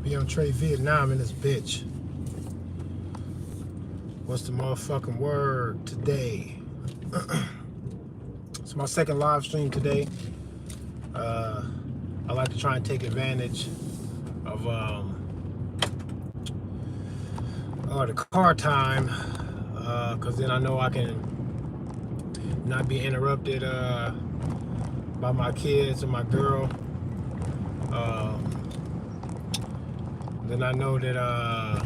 Be on Trade Vietnam in this bitch. What's the motherfucking word today? It's my second live stream today. I like to try and take advantage of the car time, because then I know I can not be interrupted by my kids and my girl. Then I know that I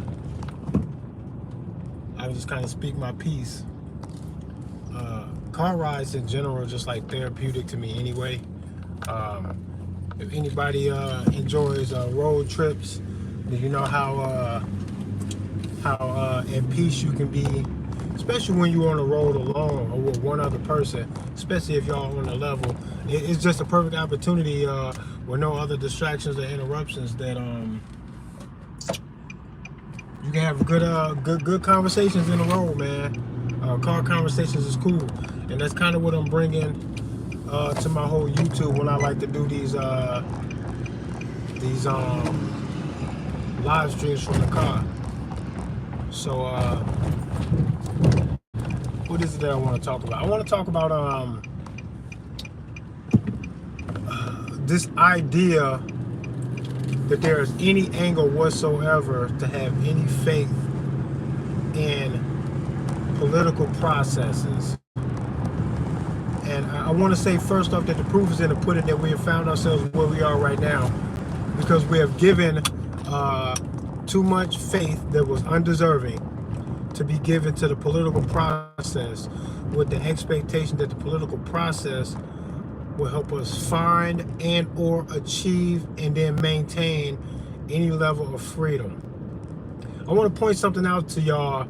can just kind of speak my piece. Car rides in general are just like therapeutic to me anyway. If anybody enjoys road trips, then you know how at peace you can be, especially when you're on the road alone or with one other person, especially if y'all on the level. It's just a perfect opportunity with no other distractions or interruptions that you can have good conversations in the road, man. Car conversations is cool, and that's kind of what I'm bringing to my whole YouTube when I like to do these live streams from the car. So what is it that I want to talk about? I want to talk about this idea that there is any angle whatsoever to have any faith in political processes. And I want to say first off that the proof is in the pudding that we have found ourselves where we are right now because we have given too much faith that was undeserving to be given to the political process with the expectation that the political process will help us find and or achieve and then maintain any level of freedom. I want to point something out to y'all,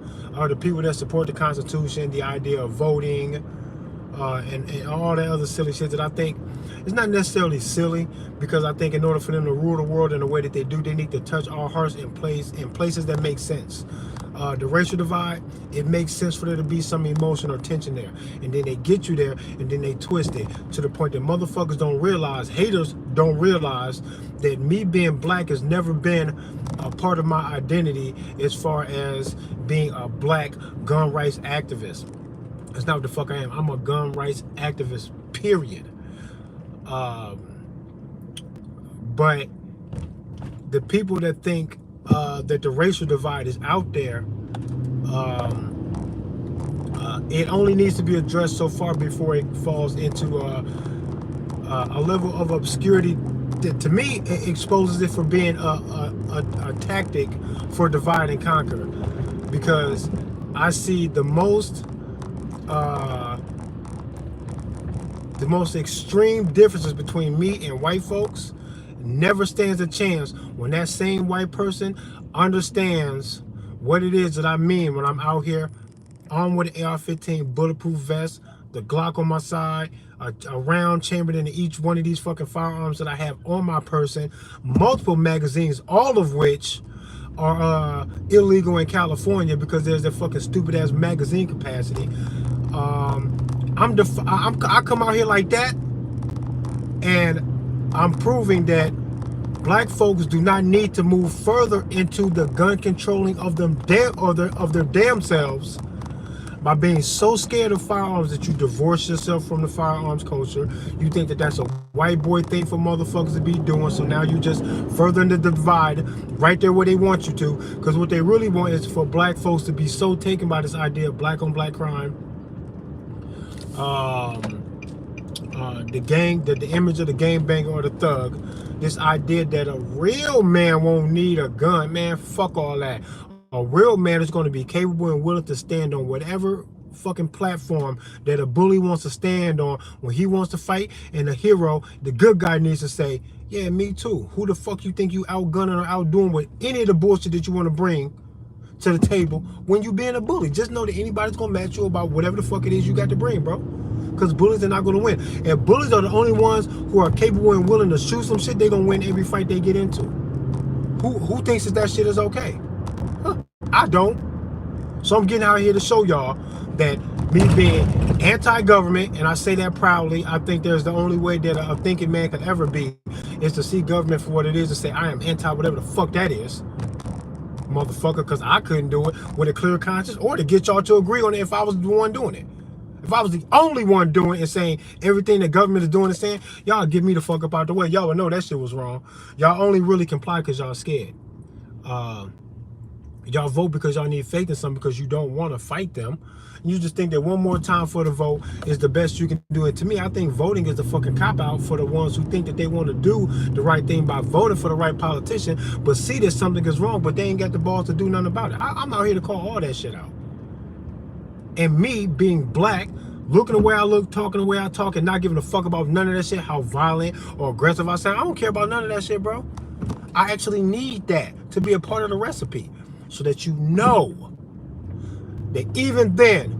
the people that support the Constitution, the idea of voting, and all that other silly shit that I think is not necessarily silly, because I think in order for them to rule the world in the way that they do, they need to touch our hearts in places that make sense. The racial divide, it makes sense for there to be some emotion or tension there, and then they get you there and then they twist it to the point that motherfuckers don't realize, haters don't realize that me being black has never been a part of my identity as far as being a black gun rights activist. That's not what the fuck I am. I'm a gun rights activist, period. But the people that think that the racial divide is out there, it only needs to be addressed so far before it falls into a level of obscurity that, to me, it exposes it for being a tactic for divide and conquer. Because I see the most extreme differences between me and white folks never stands a chance when that same white person understands what it is that I mean when I'm out here armed with an AR-15 bulletproof vest, the Glock on my side, a round chambered into each one of these fucking firearms that I have on my person, multiple magazines, all of which are illegal in California because there's that fucking stupid ass magazine capacity. I come out here like that, and I'm proving that black folks do not need to move further into the gun controlling of them of their damn selves by being so scared of firearms that you divorce yourself from the firearms culture. You think that that's a white boy thing for motherfuckers to be doing, so now you just furthering the divide right there where they want you to, because what they really want is for black folks to be so taken by this idea of black on black crime, the image of the gangbanger or the thug, this idea that a real man won't need a gun. Man, fuck all that. A real man is going to be capable and willing to stand on whatever fucking platform that a bully wants to stand on when he wants to fight, and the hero, the good guy, needs to say, yeah, me too. Who the fuck you think you outgunning or outdoing with any of the bullshit that you want to bring to the table when you being a bully? Just know that anybody's going to match you about whatever the fuck it is you got to bring, bro. Because bullies are not going to win. And bullies are the only ones who are capable and willing to shoot some shit, they're going to win every fight they get into. Who thinks that shit is okay? Huh, I don't. So I'm getting out here to show y'all that me being anti-government, and I say that proudly, I think there's the only way that a thinking man could ever be, is to see government for what it is and say, I am anti whatever the fuck that is, motherfucker, because I couldn't do it with a clear conscience, or to get y'all to agree on it if I was the one doing it. If I was the only one doing it and saying everything the government is doing and saying, y'all get me the fuck up out the way. Y'all would know that shit was wrong. Y'all only really comply because y'all scared. Y'all vote because y'all need faith in something because you don't want to fight them. You just think that one more time for the vote is the best you can do. And to me, I think voting is the fucking cop-out for the ones who think that they want to do the right thing by voting for the right politician, but see that something is wrong, but they ain't got the balls to do nothing about it. I'm out here to call all that shit out. And me being black, looking the way I look, talking the way I talk, and not giving a fuck about none of that shit, how violent or aggressive I sound, I don't care about none of that shit, bro. I actually need that to be a part of the recipe so that you know that even then,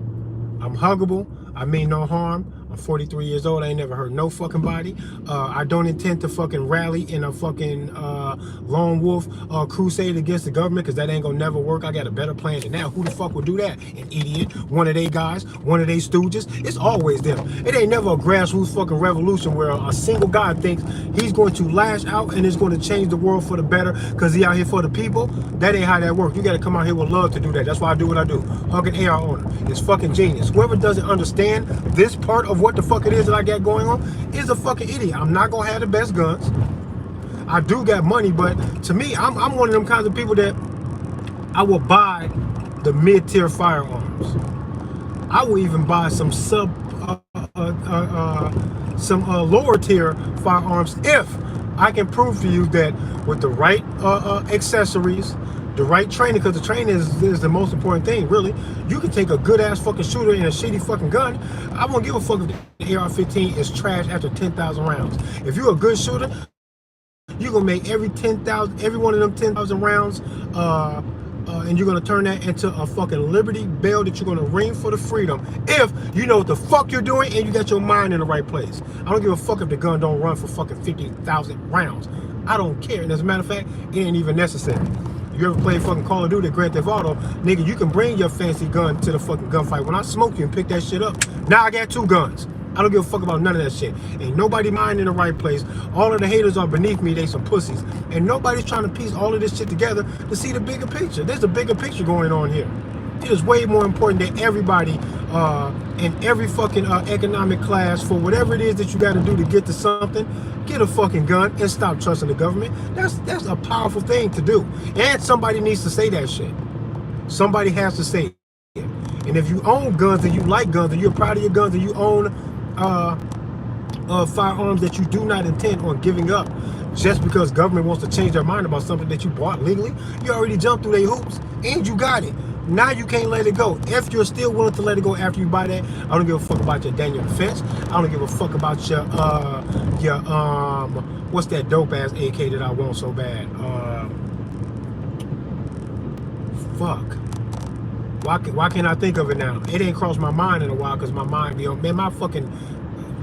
I'm huggable, I mean no harm, I'm 43 years old, I ain't never hurt no fucking body. I don't intend to fucking rally in a fucking lone wolf crusade against the government, because that ain't gonna never work. I got a better plan than that. Who the fuck would do that? An idiot, one of they guys, one of they stooges. It's always them. It ain't never a grassroots fucking revolution where a single guy thinks he's going to lash out and is going to change the world for the better because he out here for the people. That ain't how that works. You gotta come out here with love to do that. That's why I do what I do. Hugging AR owner. It's fucking genius. Whoever doesn't understand this part of what the fuck it is that I got going on is a fucking idiot. I'm not gonna have the best guns. I do got money, but to me, I'm one of them kinds of people that I will buy the mid-tier firearms. I will even buy some lower tier firearms if I can prove to you that with the right accessories, the right training, because the training is the most important thing, really. You can take a good ass fucking shooter and a shitty fucking gun. I won't give a fuck if the AR-15 is trash after 10,000 rounds. If you're a good shooter, you're gonna make every one of them 10,000 rounds, and you're gonna turn that into a fucking Liberty Bell that you're gonna ring for the freedom if you know what the fuck you're doing and you got your mind in the right place. I don't give a fuck if the gun don't run for fucking 50,000 rounds. I don't care. And as a matter of fact, it ain't even necessary. You ever play fucking Call of Duty, Grand Theft Auto, nigga, you can bring your fancy gun to the fucking gunfight. When I smoke you and pick that shit up, now I got 2 guns. I don't give a fuck about none of that shit. Ain't nobody mind in the right place. All of the haters are beneath me. They some pussies. And nobody's trying to piece all of this shit together to see the bigger picture. There's a bigger picture going on here. It is way more important that everybody in every fucking economic class, for whatever it is that you got to do to get to something, get a fucking gun and stop trusting the government. That's a powerful thing to do. And somebody needs to say that shit. Somebody has to say it. And if you own guns and you like guns and you're proud of your guns and you own firearms that you do not intend on giving up just because government wants to change their mind about something that you bought legally, you already jumped through their hoops and you got it. Now you can't let it go. If you're still willing to let it go after you buy that, I don't give a fuck about your Daniel Defense. I don't give a fuck about your what's that dope ass AK that I want so bad? Fuck. Why can't I think of it now? It ain't crossed my mind in a while because my mind be on, man, my fucking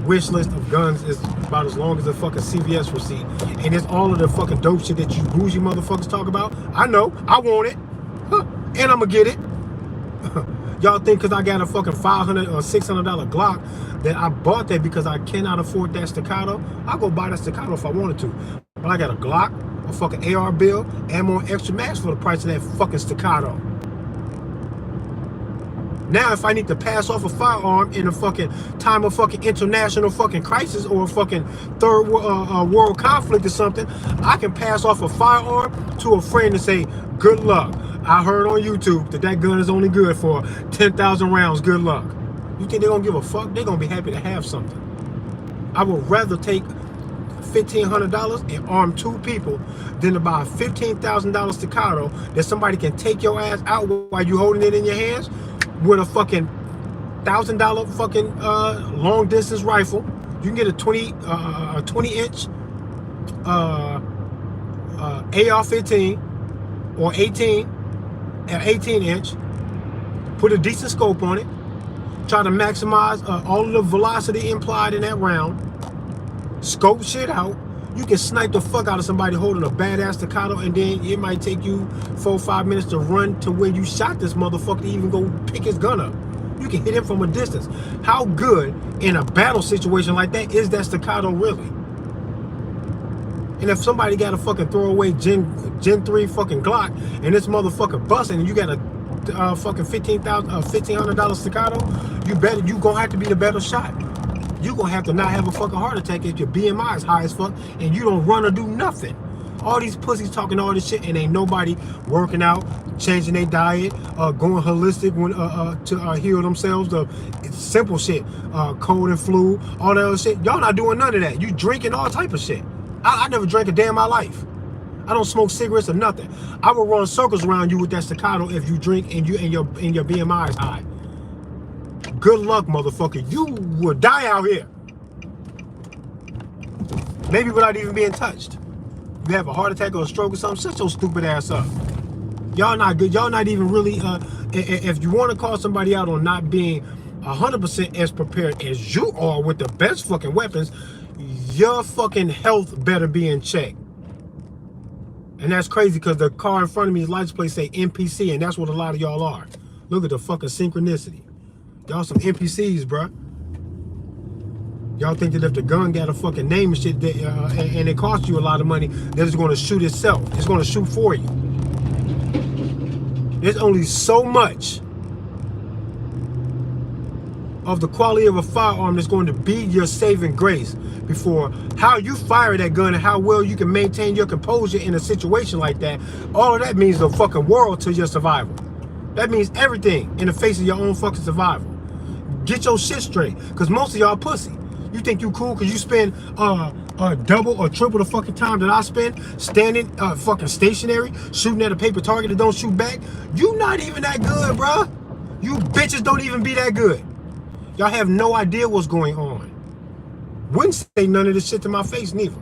wish list of guns is about as long as a fucking CVS receipt. And it's all of the fucking dope shit that you bougie motherfuckers talk about. I know, I want it. Huh. And I'm gonna get it. Y'all think because I got a fucking $500 or $600 Glock that I bought that because I cannot afford that staccato? I'll go buy that staccato if I wanted to. But I got a Glock, a fucking AR bill, and more extra max for the price of that fucking staccato. Now, if I need to pass off a firearm in a fucking time of fucking international fucking crisis or a fucking third world conflict or something, I can pass off a firearm to a friend and say, good luck. I heard on YouTube that that gun is only good for 10,000 rounds. Good luck. You think they're going to give a fuck? They're going to be happy to have something. I would rather take $1,500 and arm 2 people than to buy a $15,000 staccato that somebody can take your ass out while you holding it in your hands with a fucking $1,000 fucking long distance rifle. You can get a 20 inch AR-15 or 18 inch. Put a decent scope on it. Try to maximize all of the velocity implied in that round. Scope shit out. You can snipe the fuck out of somebody holding a badass staccato, and then it might take you 4 or 5 minutes to run to where you shot this motherfucker to even go pick his gun up. You can hit him from a distance. How good in a battle situation like that is that staccato really? And if somebody got a fucking throwaway Gen 3 fucking Glock and this motherfucker busting and you got a fucking $1,500 staccato, you gonna have to be the better shot. You gonna have to not have a fucking heart attack if your BMI is high as fuck and you don't run or do nothing. All these pussies talking all this shit and ain't nobody working out, changing their diet, going holistic to heal themselves. The simple shit, cold and flu, all that other shit. Y'all not doing none of that. You drinking all type of shit. I never drank a day in my life. I don't smoke cigarettes or nothing. I will run circles around you with that staccato if you drink and your BMI is high. Good luck, motherfucker. You will die out here. Maybe without even being touched. You have a heart attack or a stroke or something, shut your stupid ass up. Y'all not good. Y'all not even really, if you want to call somebody out on not being 100% as prepared as you are with the best fucking weapons, your fucking health better be in check. And that's crazy because the car in front of me's license plate say NPC, and that's what a lot of y'all are. Look at the fucking synchronicity. Y'all some NPCs, bruh. Y'all think that if the gun got a fucking name and shit, and it costs you a lot of money, that it's going to shoot itself. It's going to shoot for you. There's only so much of the quality of a firearm that's going to be your saving grace before how you fire that gun and how well you can maintain your composure in a situation like that. All of that means the fucking world to your survival. That means everything in the face of your own fucking survival. Get your shit straight, because most of y'all pussy. You think you cool because you spend double or triple the fucking time that I spend standing fucking stationary, shooting at a paper target that don't shoot back? You not even that good, bruh. You bitches don't even be that good. Y'all have no idea what's going on. Wouldn't say none of this shit to my face, neither.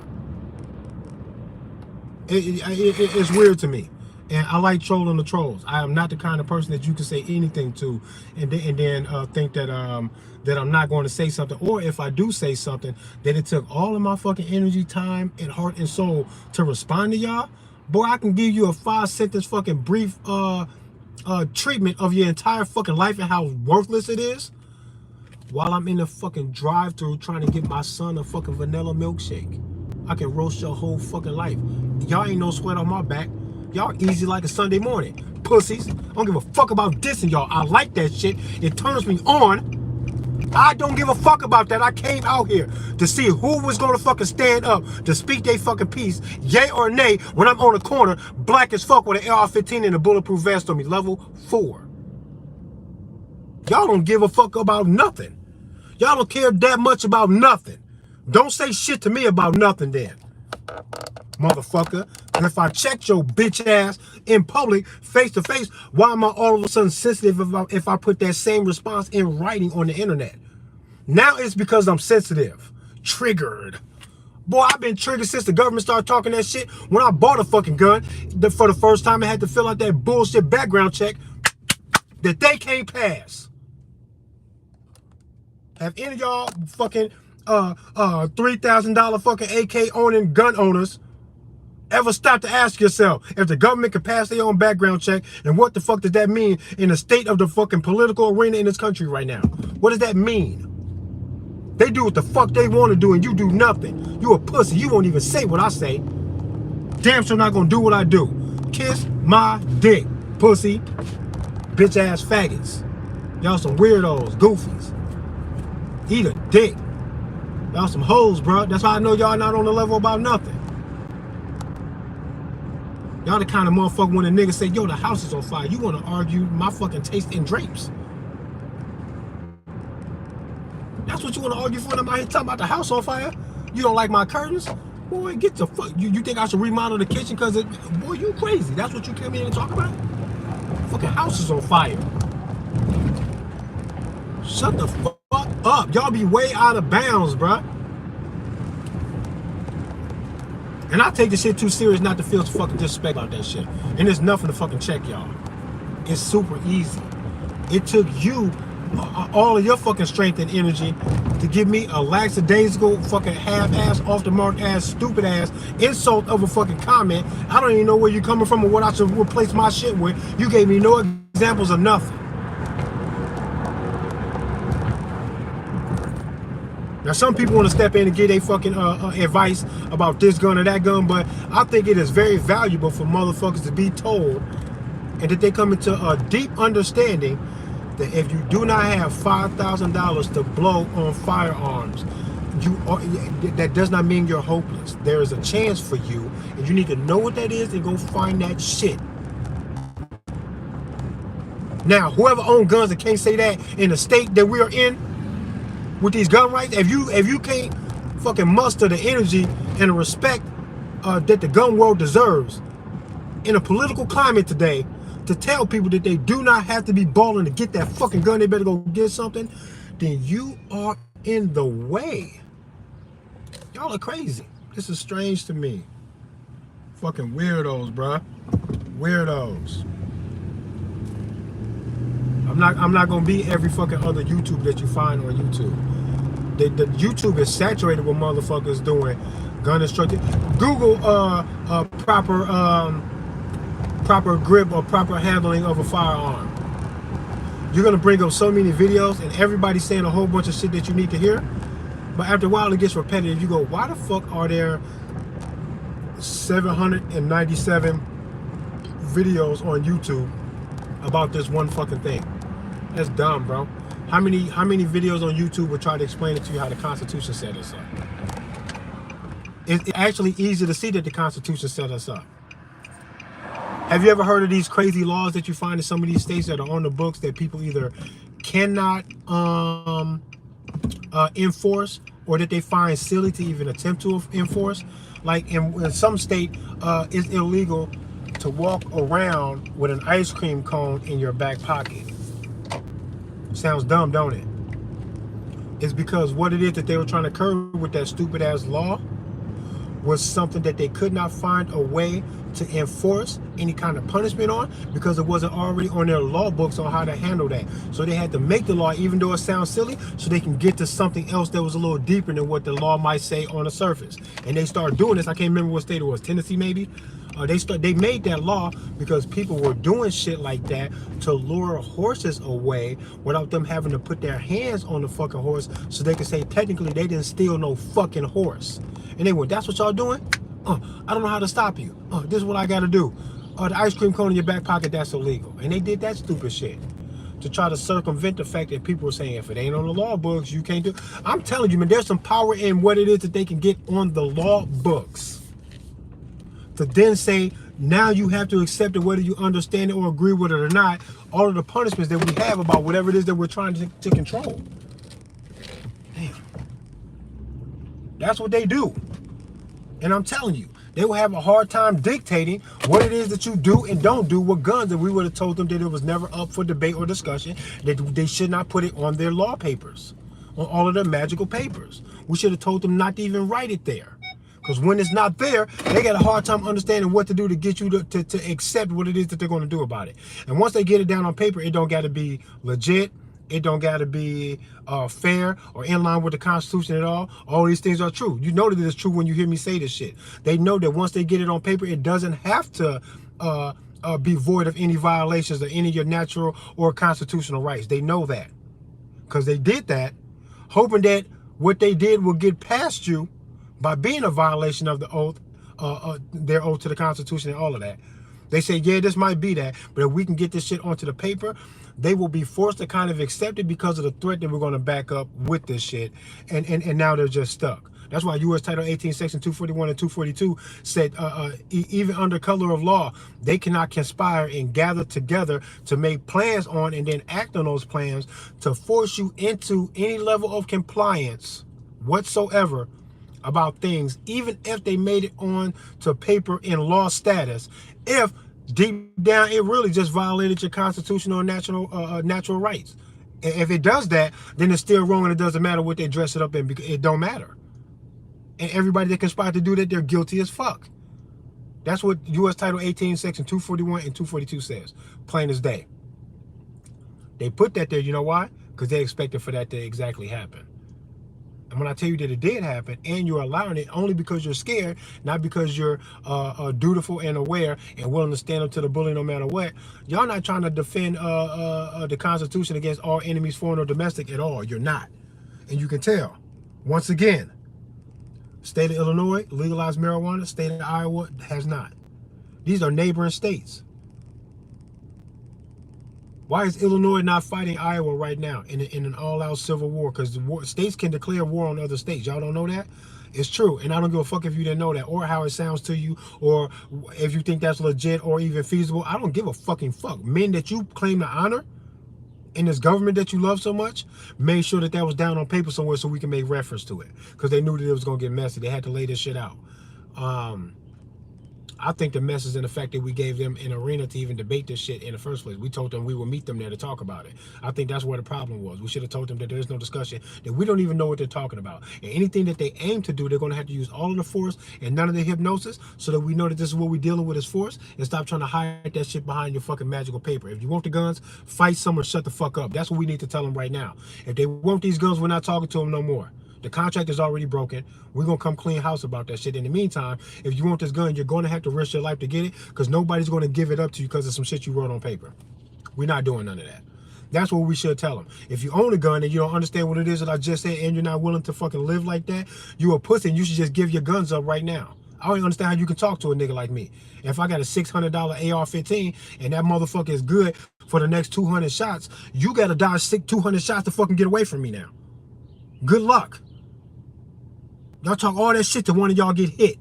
It's weird to me. And I like trolling the trolls. I am not the kind of person that you can say anything to and then think that that I'm not going to say something. Or if I do say something, that it took all of my fucking energy, time, and heart and soul to respond to y'all. Boy, I can give you a 5-sentence fucking brief treatment of your entire fucking life and how worthless it is, while I'm in the fucking drive-thru trying to get my son a fucking vanilla milkshake. I can roast your whole fucking life. Y'all ain't no sweat on my back. Y'all easy like a Sunday morning. Pussies. I don't give a fuck about dissing y'all. I like that shit. It turns me on. I don't give a fuck about that. I came out here to see who was going to fucking stand up to speak their fucking piece, yay or nay, when I'm on the corner, black as fuck with an AR-15 and a bulletproof vest on me, level 4. Y'all don't give a fuck about nothing. Y'all don't care that much about nothing. Don't say shit to me about nothing then, motherfucker. And if I checked your bitch ass in public, face to face, why am I all of a sudden sensitive if I put that same response in writing on the internet? Now it's because I'm sensitive. Triggered. Boy, I've been triggered since the government started talking that shit. When I bought a fucking gun, for the first time I had to fill out that bullshit background check that they can't pass. Have any of y'all fucking $3,000 fucking AK owning gun owners ever stop to ask yourself if the government can pass their own background check, and what the fuck does that mean in the state of the fucking political arena in this country right now? What does that mean? They do what the fuck they want to do and you do nothing. You a pussy. You won't even say what I say. Damn sure not gonna do what I do. Kiss my dick, pussy. Bitch ass faggots. Y'all some weirdos, goofies. Eat a dick. Y'all some hoes, bro. That's how I know y'all not on the level about nothing. Y'all the kind of motherfucker when a nigga say, yo, the house is on fire, you want to argue my fucking taste in drapes. That's what you want to argue for? I'm out here talking about the house on fire? You don't like my curtains? Boy, get the fuck. You think I should remodel the kitchen because boy, you crazy. That's what you came in and talk about? Fucking house is on fire. Shut the fuck up. Y'all be way out of bounds, bruh. And I take this shit too serious not to feel fucking disrespect about that shit. And there's nothing to fucking check y'all. It's super easy. It took you all of your fucking strength and energy to give me a lackadaisical fucking half-ass, off-the-mark ass, stupid ass insult of a fucking comment. I don't even know where you're coming from or what I should replace my shit with. You gave me no examples of nothing. Now, some people want to step in and give their fucking advice about this gun or that gun, but I think it is very valuable for motherfuckers to be told and that they come into a deep understanding that if you do not have $5,000 to blow on firearms, that does not mean you're hopeless. There is a chance for you, and you need to know what that is and go find that shit. Now, whoever owns guns and can't say that in the state that we are in with these gun rights, if you can't fucking muster the energy and the respect that the gun world deserves in a political climate today to tell people that they do not have to be balling to get that fucking gun, they better go get something, then you are in the way. Y'all are crazy. This is strange to me. Fucking weirdos, bruh. Weirdos. I'm not gonna be every fucking other YouTube that you find on YouTube. The YouTube is saturated with motherfuckers doing gun instructor. Google proper grip or proper handling of a firearm. You're gonna bring up so many videos and everybody's saying a whole bunch of shit that you need to hear. But after a while it gets repetitive. You go, why the fuck are there 797 videos on YouTube about this one fucking thing? That's dumb, bro. How many videos on YouTube would try to explain it to you how the Constitution set us up? It's actually easy to see that the Constitution set us up. Have you ever heard of these crazy laws that you find in some of these states that are on the books that people either cannot enforce or that they find silly to even attempt to enforce? Like in some state, it's illegal to walk around with an ice cream cone in your back pocket. Sounds dumb, don't it? It's because what it is that they were trying to curb with that stupid ass law was something that they could not find a way to enforce any kind of punishment on because it wasn't already on their law books on how to handle that. So they had to make the law, even though it sounds silly, so they can get to something else that was a little deeper than what the law might say on the surface. And they started doing this. I can't remember what state it was, Tennessee maybe. They made that law because people were doing shit like that to lure horses away without them having to put their hands on the fucking horse so they could say technically they didn't steal no fucking horse. And they went, that's what y'all doing? I don't know how to stop you. This is what I gotta do. The ice cream cone in your back pocket, that's illegal. And they did that stupid shit to try to circumvent the fact that people were saying if it ain't on the law books, you can't do. I'm telling you, man, there's some power in what it is that they can get on the law books. To then say, now you have to accept it whether you understand it or agree with it or not, all of the punishments that we have about whatever it is that we're trying to control. Damn. That's what they do. And I'm telling you, they will have a hard time dictating what it is that you do and don't do with guns. And we would have told them that it was never up for debate or discussion, that they should not put it on their law papers, on all of their magical papers. We should have told them not to even write it there. Because when it's not there, they got a hard time understanding what to do to get you to accept what it is that they're going to do about it. And once they get it down on paper, it don't got to be legit. It don't got to be fair or in line with the Constitution at all. All these things are true. You know that it's true when you hear me say this shit. They know that once they get it on paper, it doesn't have to be void of any violations of any of your natural or constitutional rights. They know that. Because they did that, hoping that what they did will get past you by being a violation of the oath, their oath to the Constitution and all of that. They say, yeah, this might be that, but if we can get this shit onto the paper, they will be forced to kind of accept it because of the threat that we're going to back up with this shit. And now they're just stuck. That's why U.S. Title 18, Section 241 and 242 said, even under color of law, they cannot conspire and gather together to make plans on and then act on those plans to force you into any level of compliance whatsoever about things, even if they made it on to paper in law status, if deep down it really just violated your constitutional or natural rights. If it does that, then it's still wrong and it doesn't matter what they dress it up in because it don't matter. And everybody that conspired to do that, they're guilty as fuck. That's what U.S. Title 18, Section 241 and 242 says, plain as day. They put that there, you know why? Because they expected for that to exactly happen. And when I tell you that it did happen and you're allowing it only because you're scared, not because you're dutiful and aware and willing to stand up to the bully no matter what, y'all not trying to defend the Constitution against all enemies, foreign or domestic at all. You're not. And you can tell. Once again, state of Illinois legalized marijuana, state of Iowa has not. These are neighboring states. Why is Illinois not fighting Iowa right now in an all-out civil war? Because states can declare war on other states. Y'all don't know that? It's true. And I don't give a fuck if you didn't know that or how it sounds to you or if you think that's legit or even feasible. I don't give a fucking fuck. Men that you claim to honor in this government that you love so much, made sure that was down on paper somewhere so we can make reference to it. Because they knew that it was going to get messy. They had to lay this shit out. I think the mess is in the fact that we gave them an arena to even debate this shit in the first place. We told them we would meet them there to talk about it. I think that's where the problem was. We should have told them that there's no discussion, that we don't even know what they're talking about. And anything that they aim to do, they're going to have to use all of the force and none of the hypnosis so that we know that this is what we're dealing with is force, and stop trying to hide that shit behind your fucking magical paper. If you want the guns, fight someone, shut the fuck up. That's what we need to tell them right now. If they want these guns, we're not talking to them no more. The contract is already broken. We're going to come clean house about that shit. In the meantime, if you want this gun, you're going to have to risk your life to get it because nobody's going to give it up to you because of some shit you wrote on paper. We're not doing none of that. That's what we should tell them. If you own a gun and you don't understand what it is that I just said and you're not willing to fucking live like that, you a pussy and you should just give your guns up right now. I don't even understand how you can talk to a nigga like me. If I got a $600 AR-15 and that motherfucker is good for the next 200 shots, you got to dodge 200 shots to fucking get away from me now. Good luck. Y'all talk all that shit to one of y'all get hit.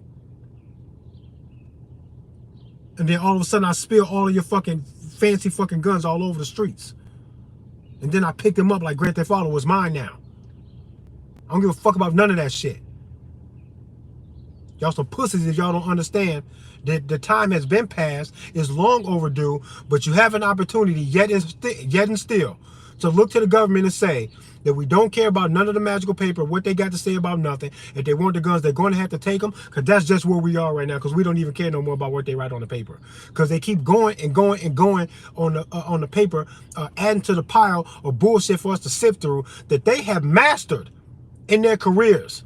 And then all of a sudden I spill all of your fucking fancy fucking guns all over the streets. And then I pick them up like Grand Theft Auto was mine now. I don't give a fuck about none of that shit. Y'all some pussies if y'all don't understand that the time has been passed, is long overdue, but you have an opportunity yet and still to look to the government and say that we don't care about none of the magical paper, what they got to say about nothing. If they want the guns, they're going to have to take them, because that's just where we are right now, because we don't even care no more about what they write on the paper. Because they keep going and going and going on the paper, adding to the pile of bullshit for us to sift through that they have mastered in their careers.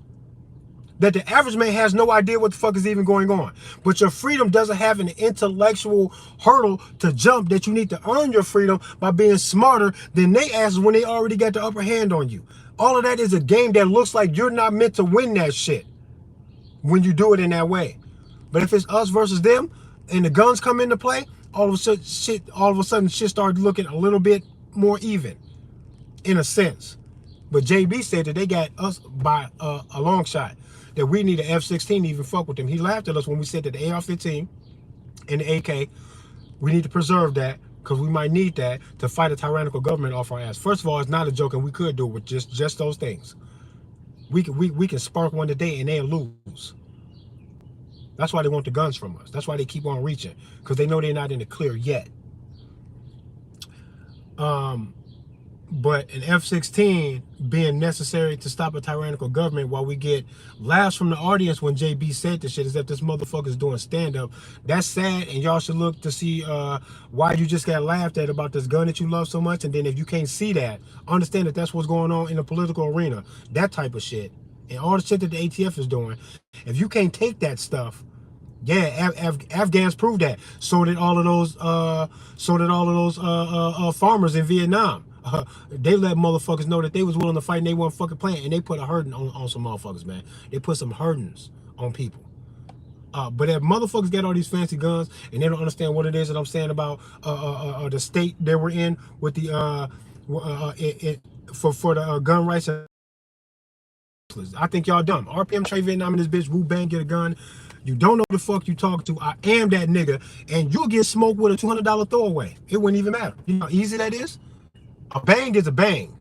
That the average man has no idea what the fuck is even going on. But your freedom doesn't have an intellectual hurdle to jump that you need to earn your freedom by being smarter than they asses when they already got the upper hand on you. All of that is a game that looks like you're not meant to win that shit when you do it in that way. But if it's us versus them and the guns come into play, all of a sudden shit started looking a little bit more even, in a sense. But JB said that they got us by a long shot, that we need an F-16 to even fuck with them. He laughed at us when we said that the AR-15 and the AK, we need to preserve that because we might need that to fight a tyrannical government off our ass. First of all, it's not a joke, and we could do it with just those things. We can spark one today and they'll lose. That's why they want the guns from us. That's why they keep on reaching, because they know they're not in the clear yet. But an F-16 being necessary to stop a tyrannical government, while we get laughs from the audience when JB said this shit, as if this motherfucker's doing stand-up. That's sad, and y'all should look to see why you just got laughed at about this gun that you love so much. And then if you can't see that, understand that that's what's going on in the political arena. That type of shit. And all the shit that the ATF is doing. If you can't take that stuff, yeah, Afghans proved that. So did all of those farmers in Vietnam. They let motherfuckers know that they was willing to fight and they weren't fucking playing, and they put a hurting on some motherfuckers, man. They put some hurtings on people. But if motherfuckers got all these fancy guns and they don't understand what it is that I'm saying about the state that we're in with the for the gun rights, I think y'all dumb. RPM trade Vietnam in this bitch. Wu Bang get a gun. You don't know who the fuck you talk to. I am that nigga, and you'll get smoked with a $200 throwaway. It wouldn't even matter. You know how easy that is? A bang is a bang.